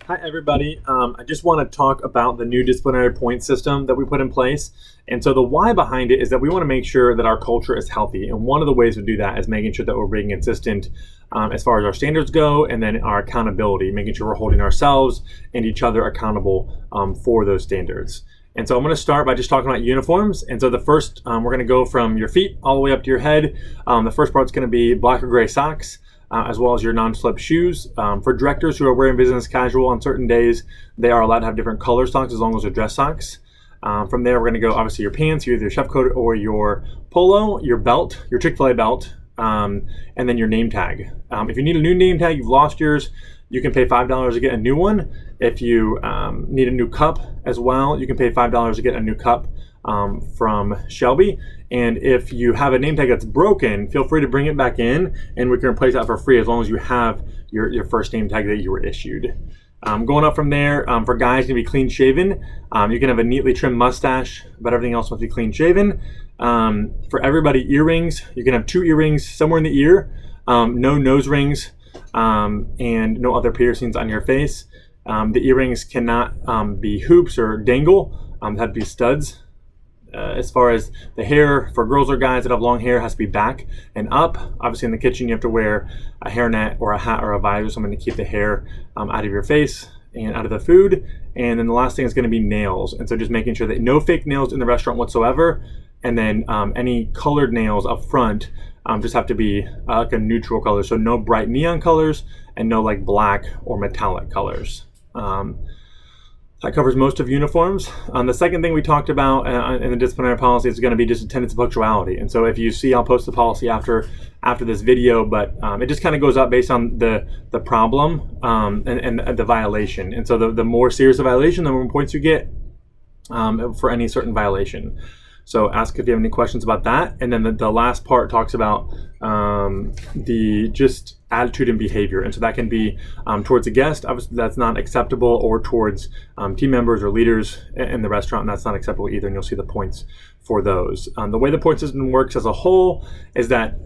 Hi, everybody. I just want to talk about the new disciplinary point system that we put in place. And so the why behind it is that we want to make sure that our culture is healthy. And one of the ways to do that is making sure that we're being consistent as far as our standards go, and then our accountability, making sure we're holding ourselves and each other accountable for those standards. And so I'm going to start by just talking about uniforms. And so the first, we're going to go from your feet all the way up to your head. The first part's going to be black or gray socks. As well as your non-slip shoes. For directors who are wearing business casual on certain days, they are allowed to have different color socks as long as they're dress socks. From there, we're going to go obviously your pants, either your chef coat or your polo, your belt, your Chick-fil-A belt, and then your name tag. If you need a new name tag, you've lost yours, you can pay $5 to get a new one. If you need a new cup as well, you can pay $5 to get a new cup from Shelby. And if you have a name tag that's broken, feel free to bring it back in and we can replace that for free as long as you have your first name tag that you were issued. Going up from there, for guys, you can be clean shaven. You can have a neatly trimmed mustache, but everything else must be clean shaven. For everybody, earrings, you can have 2 earrings somewhere in the ear, no nose rings, and no other piercings on your face. The earrings cannot be hoops or dangle, they have to be studs. As far as the hair, for girls or guys that have long hair, has to be back and up. Obviously in the kitchen you have to wear a hairnet or a hat or a visor, something to keep the hair out of your face and out of the food. And then the last thing is going to be nails. And so just making sure that no fake nails in the restaurant whatsoever. And then any colored nails up front just have to be like a neutral color. So no bright neon colors and no like black or metallic colors. That covers most of uniforms. The second thing we talked about in the disciplinary policy is going to be just attendance and punctuality. And so if you see, I'll post the policy after this video, but it just kind of goes up based on the problem and the violation. And so the more serious the violation, the more points you get for any certain violation. So ask if you have any questions about that. And then the last part talks about the just attitude and behavior. And so that can be towards a guest, obviously that's not acceptable, or towards team members or leaders in the restaurant, and that's not acceptable either, and you'll see the points for those. The way the point system works as a whole is that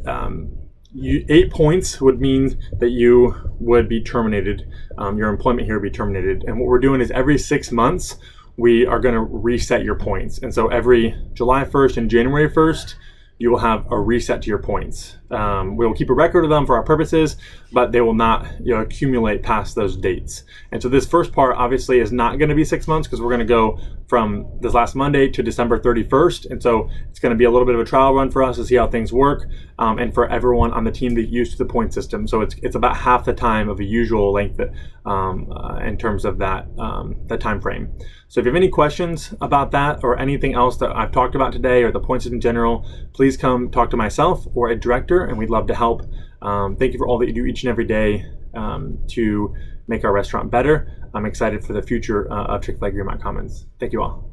8 points would mean that you would be terminated, your employment here would be terminated. And what we're doing is every 6 months, we are going to reset your points. And so every July 1st and January 1st, you will have a reset to your points. We will keep a record of them for our purposes, but they will not accumulate past those dates. And so this first part obviously is not going to be 6 months, because we're going to go from this last Monday to December 31st. And so it's going to be a little bit of a trial run for us to see how things work, and for everyone on the team to get used to the point system. So it's about half the time of a usual length in terms of that time frame. So if you have any questions about that or anything else that I've talked about today, or the point system in general, please come talk to myself or a director, and we'd love to help. Thank you for all that you do each and every day to make our restaurant better. I'm excited for the future of Chick-fil-A Greenmount Commons. Thank you all.